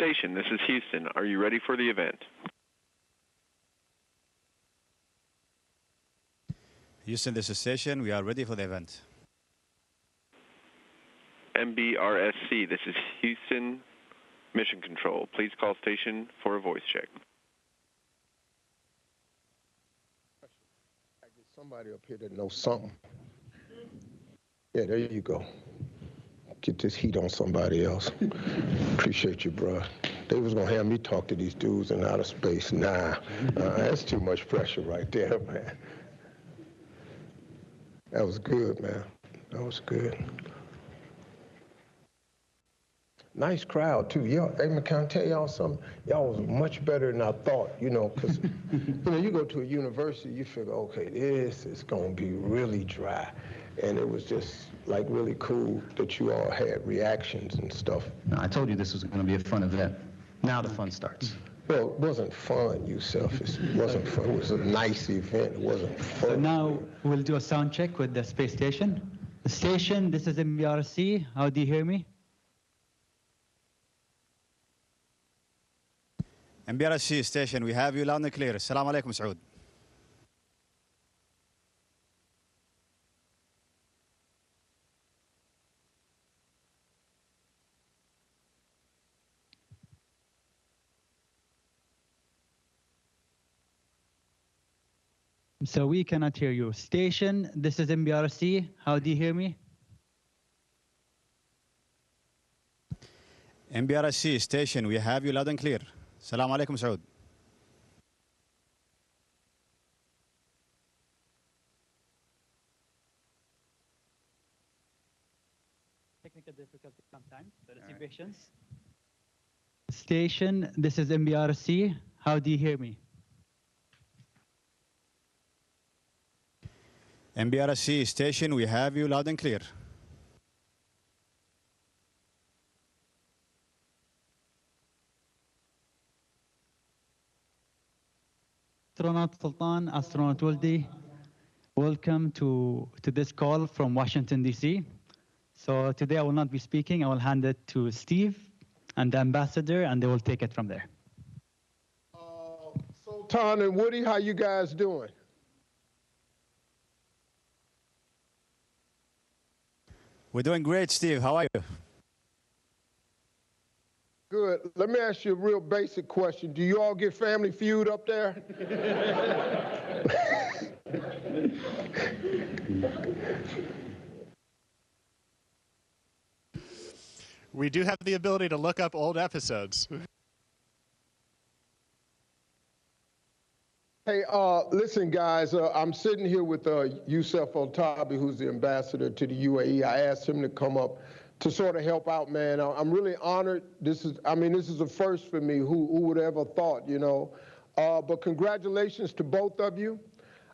Station, this is Houston. Are you ready for the event? Houston, this is Station. We are ready for the event. MBRSC, this is Houston Mission Control. Please call station for a voice check. I get somebody up here that knows something. Yeah, there you go. Get this heat on somebody else. Appreciate you, bro. They was gonna have me talk to these dudes in outer space. Nah, that's too much pressure right there, man. That was good, man. That was good. Nice crowd, too. Y'all, hey, man, can I tell y'all something? Y'all was much better than I thought, you know, because, you go to a university, you figure, okay, this is going to be really dry. And it was just, like, really cool that you all had reactions and stuff. No, I told you this was going to be a fun event. Now the fun starts. Well, it wasn't fun, Yusuf. It wasn't fun. It was a nice event. It wasn't fun. So now we'll do a sound check with the space station. Station, this is MBRC. How do you hear me? MBRC Station, we have you loud and clear. Assalamu alaikum, Saud. So we cannot hear you. Station, this is MBRC. How do you hear me? MBRC Station, we have you loud and clear. Assalamu alaikum, Saud. Technical difficulty sometimes, so let's be patient. Station, this is MBRC. How do you hear me? MBRC Station, we have you loud and clear. Astronaut Sultan, astronaut Woody, welcome to this call from Washington, D.C. So today I will not be speaking. I will hand it to Steve and the ambassador, and they will take it from there. Sultan and Woody, how you guys doing? We're doing great, Steve. How are you? Good. Let me ask you a real basic question. Do you all get Family Feud up there? We do have the ability to look up old episodes. Hey, listen, guys, I'm sitting here with Yusuf Al-Tabi, who's the ambassador to the UAE. I asked him to come up to sort of help out, man. I'm really honored. This is a first for me. Who would have ever thought, you know? But congratulations to both of you.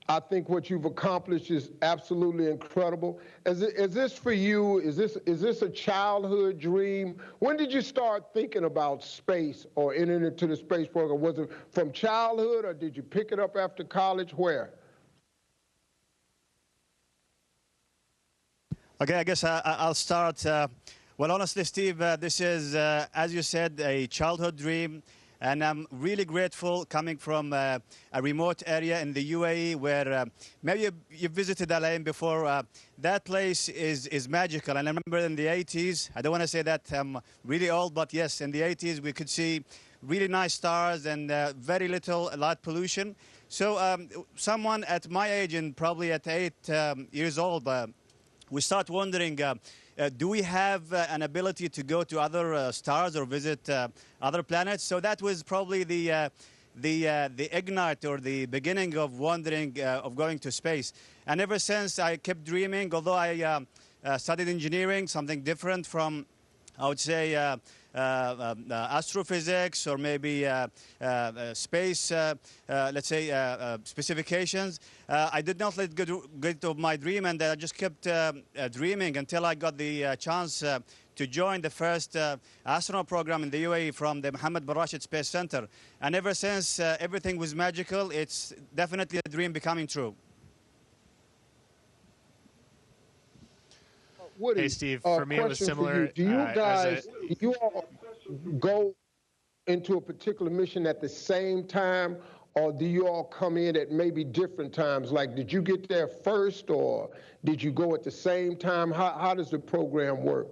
I think what you've accomplished is absolutely incredible. Is this for you? Is this a childhood dream? When did you start thinking about space or entering into the space program? Was it from childhood, or did you pick it up after college? Where? Okay, I guess I'll start. Well, honestly, Steve, this is, as you said, a childhood dream. And I'm really grateful coming from a remote area in the UAE where maybe you visited Al Ain before. That place is magical. And I remember in the 80s, I don't want to say that I'm really old, but yes, in the 80s we could see really nice stars and very little light pollution. So someone at my age, and probably at 8 years old, we start wondering, do we have an ability to go to other stars or visit other planets? So that was probably the ignite or the beginning of wondering of going to space. And ever since, I kept dreaming. Although I studied engineering, something different from, I would say, astrophysics or maybe space, let's say, specifications. I did not let go of my dream, and I just kept dreaming until I got the chance to join the first astronaut program in the UAE from the Mohammed bin Rashid Space Center. And ever since, everything was magical. It's definitely a dream becoming true. Woody, hey, Steve, for me it was similar. Do you guys, you all go into a particular mission at the same time, or do you all come in at maybe different times? Like, did you get there first, or did you go at the same time? How does the program work?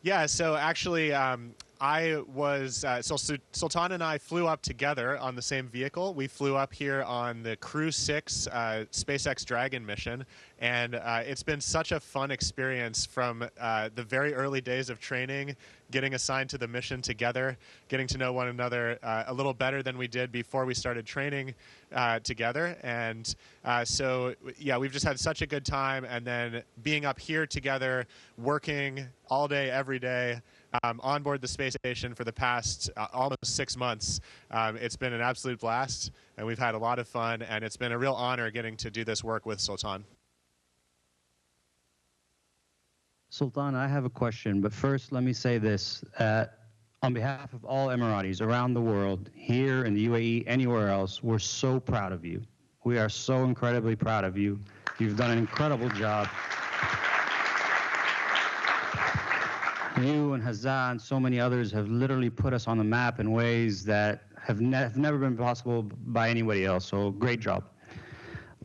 Yeah, so actually, Sultan and I flew up together on the same vehicle. We flew up here on the Crew 6 SpaceX Dragon mission, and it's been such a fun experience from the very early days of training, getting assigned to the mission together, getting to know one another a little better than we did before we started training together. And so, yeah, we've just had such a good time. And then being up here together, working all day, every day, on board the space station for the past almost 6 months. It's been an absolute blast, and we've had a lot of fun, and it's been a real honor getting to do this work with Sultan. Sultan, I have a question, but first let me say this. On behalf of all Emiratis around the world, here in the UAE, anywhere else, we're so proud of you. We are so incredibly proud of you. You've done an incredible job. You and Hazza and so many others have literally put us on the map in ways that have never been possible by anybody else, so great job.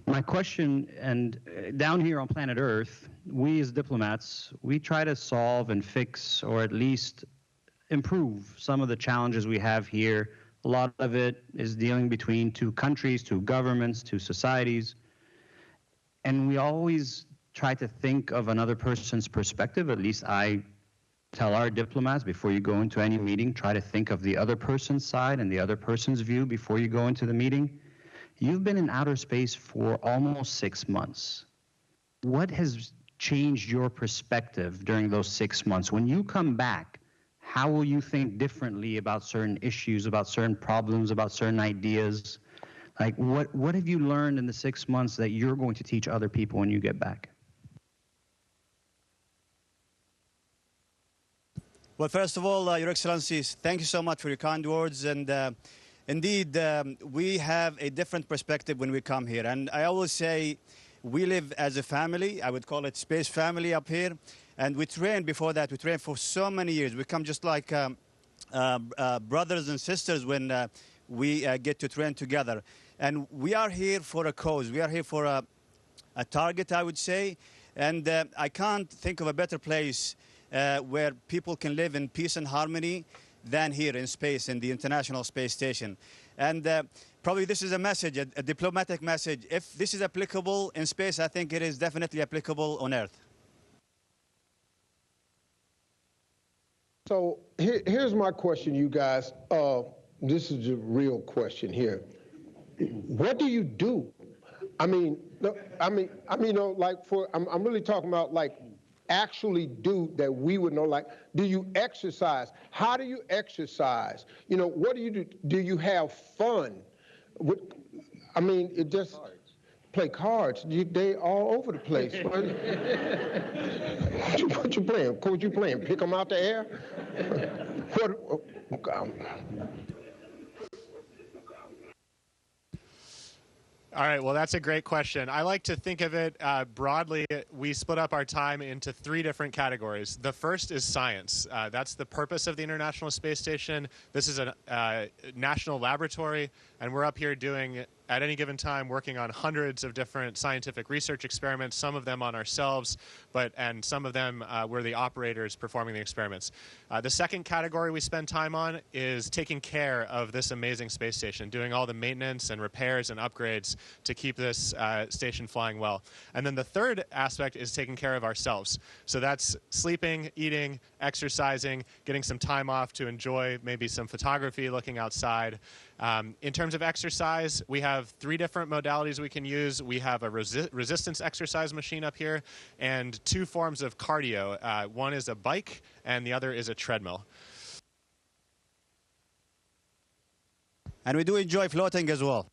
My question, and down here on planet Earth, we as diplomats, we try to solve and fix, or at least improve some of the challenges we have here. A lot of it is dealing between two countries, two governments, two societies. And we always try to think of another person's perspective. At least I tell our diplomats, before you go into any meeting, try to think of the other person's side and the other person's view before you go into the meeting. You've been in outer space for almost 6 months. What has changed your perspective during those 6 months? When you come back, how will you think differently about certain issues, about certain problems, about certain ideas? Like, what have you learned in the 6 months that you're going to teach other people when you get back? Well, first of all, Your Excellencies, thank you so much for your kind words. And indeed, we have a different perspective when we come here. And I always say we live as a family. I would call it space family up here. And we trained before that. We trained for so many years. We come just like brothers and sisters when we get to train together. And we are here for a cause. We are here for a target, I would say. And I can't think of a better place where people can live in peace and harmony than here in space, in the International Space Station. And probably this is a message, a diplomatic message. If this is applicable in space, I think it is definitely applicable on Earth. So here's my question, you guys. This is a real question here. What do you do? I mean, like I'm really talking about like actually do that we would know. Like, do you exercise? How do you exercise? You know, what do you do? Do you have fun? I mean, it just play cards. They all over the place. What you playing? What you playing? Pick them out the air? All right, well, that's a great question. I like to think of it broadly. We split up our time into 3 different categories. The first is science. That's the purpose of the International Space Station. This is a national laboratory, and we're up here doing, at any given time, working on hundreds of different scientific research experiments, some of them on ourselves, and some of them we're the operators performing the experiments. The second category we spend time on is taking care of this amazing space station, doing all the maintenance and repairs and upgrades to keep this station flying well. And then the third aspect is taking care of ourselves. So that's sleeping, eating, exercising, getting some time off to enjoy maybe some photography, looking outside. In terms of exercise, we have 3 different modalities we can use. We have a resistance exercise machine up here and 2 forms of cardio. One is a bike and the other is a treadmill. And we do enjoy floating as well.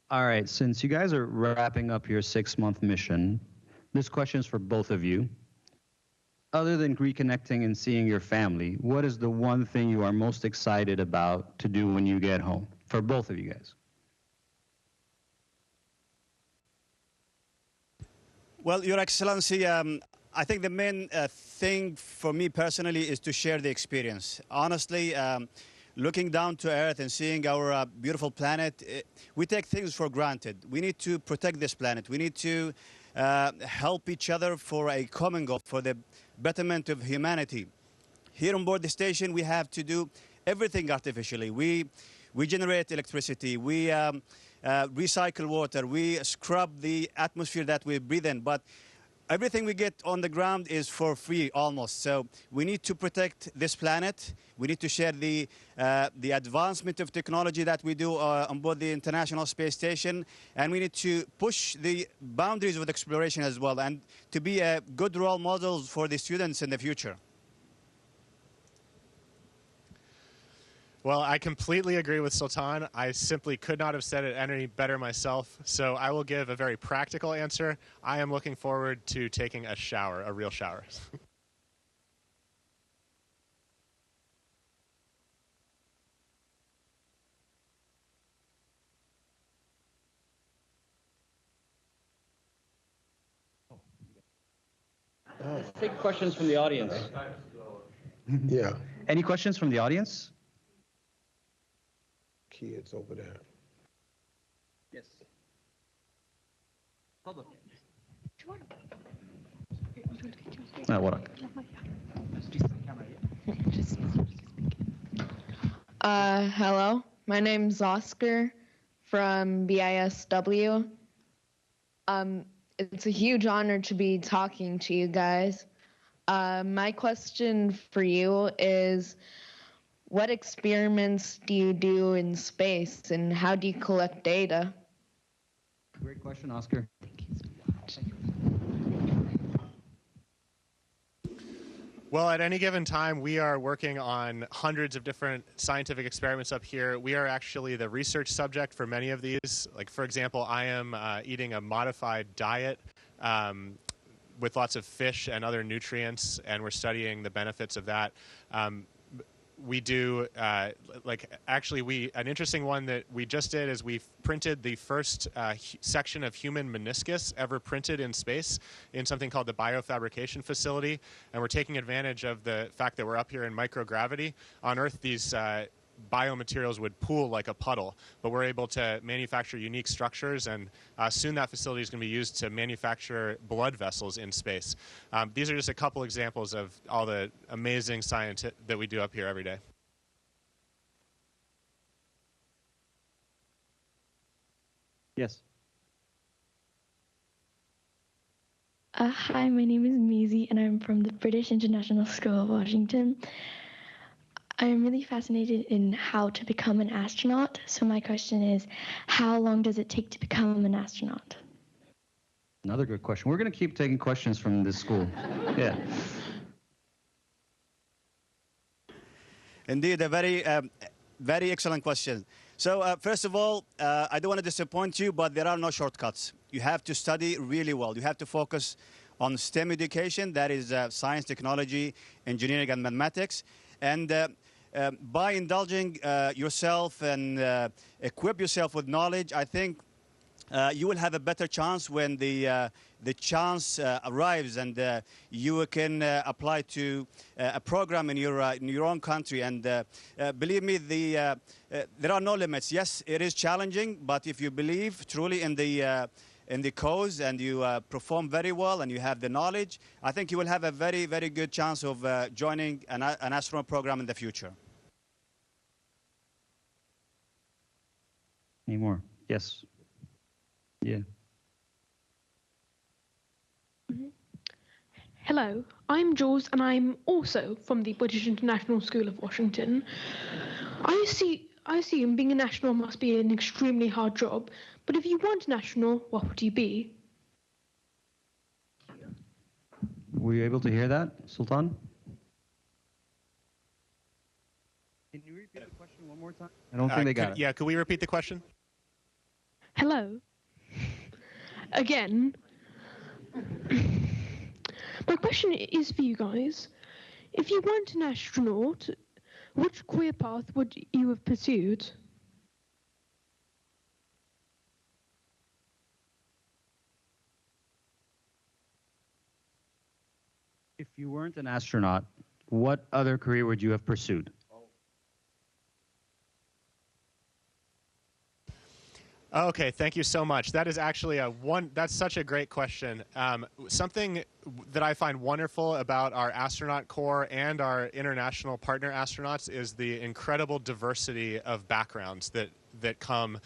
All right, since you guys are wrapping up your 6-month mission, this question is for both of you. other than reconnecting and seeing your family, what is the one thing you are most excited about to do when you get home? For both of you guys. Well, Your Excellency, I think the main thing for me personally is to share the experience. Honestly, looking down to Earth and seeing our beautiful planet, we take things for granted. We need to protect this planet. We need to help each other for a common goal, for the betterment of humanity. Here on board the station, we have to do everything artificially. We generate electricity. We recycle water. We scrub the atmosphere that we breathe in. But everything we get on the ground is for free, almost. So we need to protect this planet. We need to share the advancement of technology that we do on board the International Space Station. And we need to push the boundaries of exploration as well, and to be a good role model for the students in the future. Well, I completely agree with Sultan. I simply could not have said it any better myself. So I will give a very practical answer. I am looking forward to taking a shower, a real shower. Let's take questions from the audience. Yeah, Any questions from the audience? kids over there. Yes. Hello, my name's Oscar from BISW. It's a huge honor to be talking to you guys. My question for you is, what experiments do you do in space, and how do you collect data? Great question, Oscar. Well, at any given time, we are working on hundreds of different scientific experiments up here. We are actually the research subject for many of these. Like, for example, I am eating a modified diet with lots of fish and other nutrients, and we're studying the benefits of that. We do, an interesting one that we just did is we printed the first section of human meniscus ever printed in space in something called the biofabrication facility. And we're taking advantage of the fact that we're up here in microgravity. On Earth, these biomaterials would pool like a puddle, but we're able to manufacture unique structures, and soon that facility is going to be used to manufacture blood vessels in space. These are just a couple examples of all the amazing science that we do up here every day. Yes. Hi, my name is Maisie, and I'm from the British International School of Washington. I am really fascinated in how to become an astronaut. So my question is, how long does it take to become an astronaut? Another good question. We're going to keep taking questions from this school. Yeah. Indeed, a very excellent question. So first of all, I don't want to disappoint you, but there are no shortcuts. You have to study really well. You have to focus on STEM education, that is science, technology, engineering, and mathematics. And by indulging yourself and equip yourself with knowledge, I think you will have a better chance when the chance arrives, and you can apply to a program in your own country. And believe me, there are no limits. Yes, it is challenging, but if you believe truly in the cause and you perform very well and you have the knowledge, I think you will have a very, very good chance of joining an astronaut program in the future. Any more? Yes. Yeah. Hello, I'm Jules, and I'm also from the British International School of Washington. I assume being an astronaut must be an extremely hard job, but if you weren't an astronaut, what would you be? Were you able to hear that, Sultan? Can you repeat the question one more time? I don't think they got it. Yeah, could we repeat the question? Hello. Again. My question is for you guys. If you weren't an astronaut, which career path would you have pursued? If you weren't an astronaut, what other career would you have pursued? Okay, thank you so much. That is actually that's such a great question. Something that I find wonderful about our astronaut corps and our international partner astronauts is the incredible diversity of backgrounds that come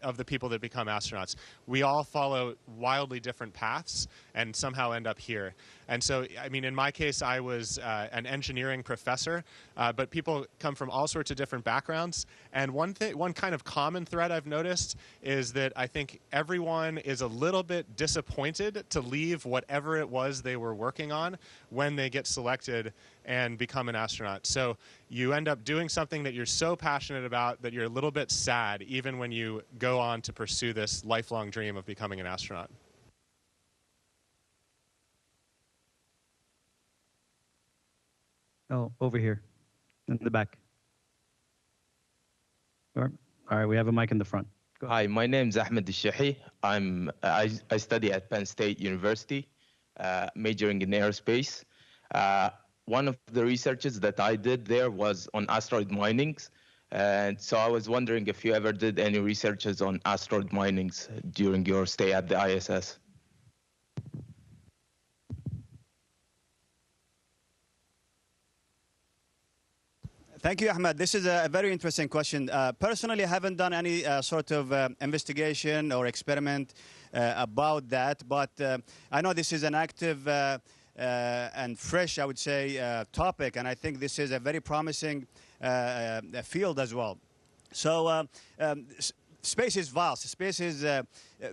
of the people that become astronauts. We all follow wildly different paths and somehow end up here. And so, I mean, in my case, I was an engineering professor, but people come from all sorts of different backgrounds. And one kind of common thread I've noticed is that I think everyone is a little bit disappointed to leave whatever it was they were working on when they get selected and become an astronaut. So you end up doing something that you're so passionate about that you're a little bit sad even when you go on to pursue this lifelong dream of becoming an astronaut. Oh, over here, in the back. All right, we have a mic in the front. Hi, my name is Ahmed Al-Shahi. I study at Penn State University, majoring in aerospace. One of the researches that I did there was on asteroid minings. And so I was wondering if you ever did any researches on asteroid minings during your stay at the ISS. Thank you, Ahmed. This is a very interesting question. Personally, I haven't done any sort of investigation or experiment about that, but I know this is an active and fresh, I would say, topic, and I think this is a very promising field as well. So space is vast. Space is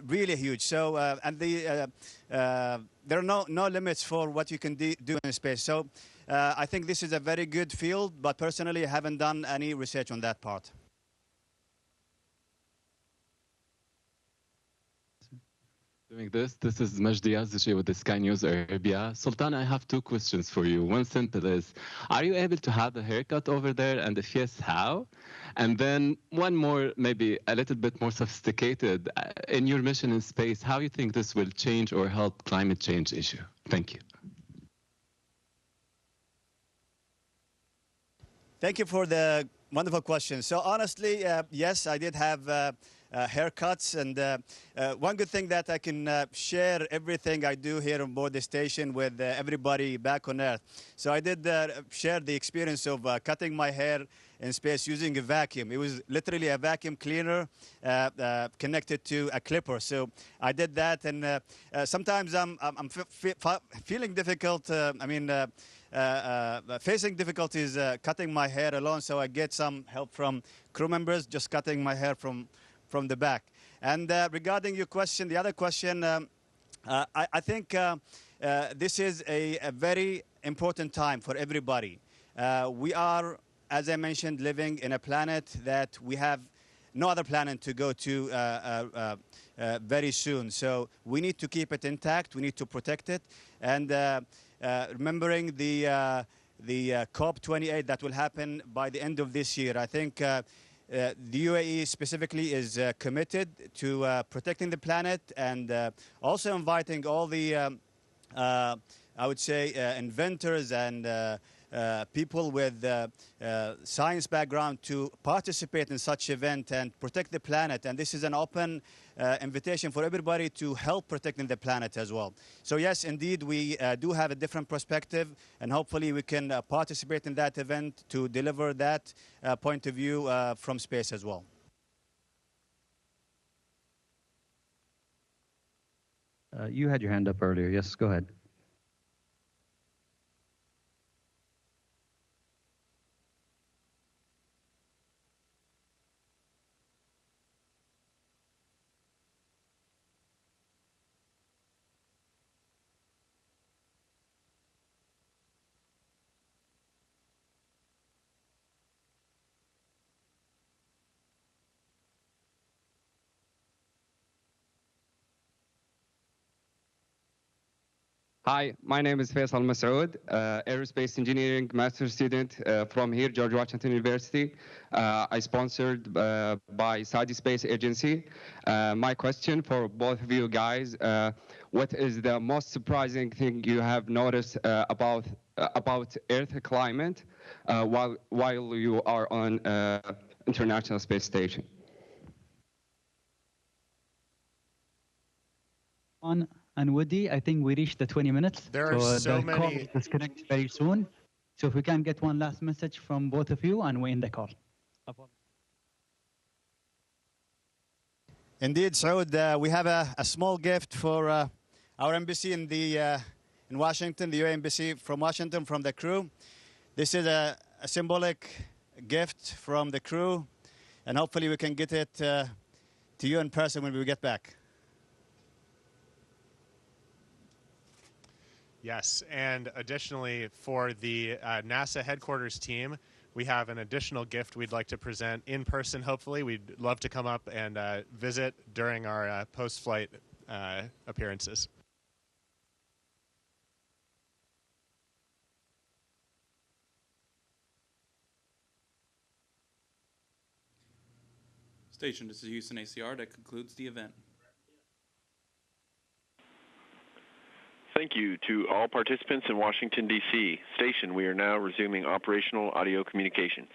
really huge. So and there are no limits for what you can do in space. So I think this is a very good field, but personally, I haven't done any research on that part. Doing this is Majdi Yazdici with the Sky News Arabia. Sultan, I have two questions for you. One simple is, are you able to have a haircut over there? And if yes, how? And then one more, maybe a little bit more sophisticated. In your mission in space, how you think this will change or help climate change issue? Thank you. Thank you for the wonderful question. So honestly, yes, I did have haircuts, and one good thing that I can share everything I do here on board the station with everybody back on Earth. So I did share the experience of cutting my hair in space using a vacuum. It was literally a vacuum cleaner connected to a clipper. So I did that, and sometimes I'm feeling difficult. Facing difficulties cutting my hair alone, so I get some help from crew members just cutting my hair from the back. And regarding your question, the other question, I think this is a very important time for everybody. We are, as I mentioned, living in a planet that we have no other planet to go to very soon. So we need to keep it intact. We need to protect it. And remembering the COP28 that will happen by the end of this year, I think the UAE specifically is committed to protecting the planet, and also inviting all the, I would say, inventors and people with science background to participate in such event and protect the planet. And this is an open invitation for everybody to help protecting the planet as well. So yes, indeed, we do have a different perspective, and hopefully we can participate in that event to deliver that point of view from space as well. You had your hand up earlier. Yes, go ahead. Hi, my name is Faisal Masood, aerospace engineering master student from here, George Washington University. I sponsored by Saudi Space Agency. My question for both of you guys, what is the most surprising thing you have noticed about Earth climate while you are on International Space Station? And Woody, I think we reached the 20 minutes. There are so the call many. will disconnect very soon. So if we can get one last message from both of you, and we end the call. Indeed, Saud, we have a small gift for our embassy in Washington, the UAE embassy from Washington, from the crew. This is a symbolic gift from the crew, and hopefully we can get it to you in person when we get back. Yes, and additionally, for the NASA headquarters team, we have an additional gift we'd like to present in person, hopefully. We'd love to come up and visit during our post-flight appearances. Station, this is Houston ACR. That concludes the event. Thank you to all participants in Washington, D.C. Station, we are now resuming operational audio communications.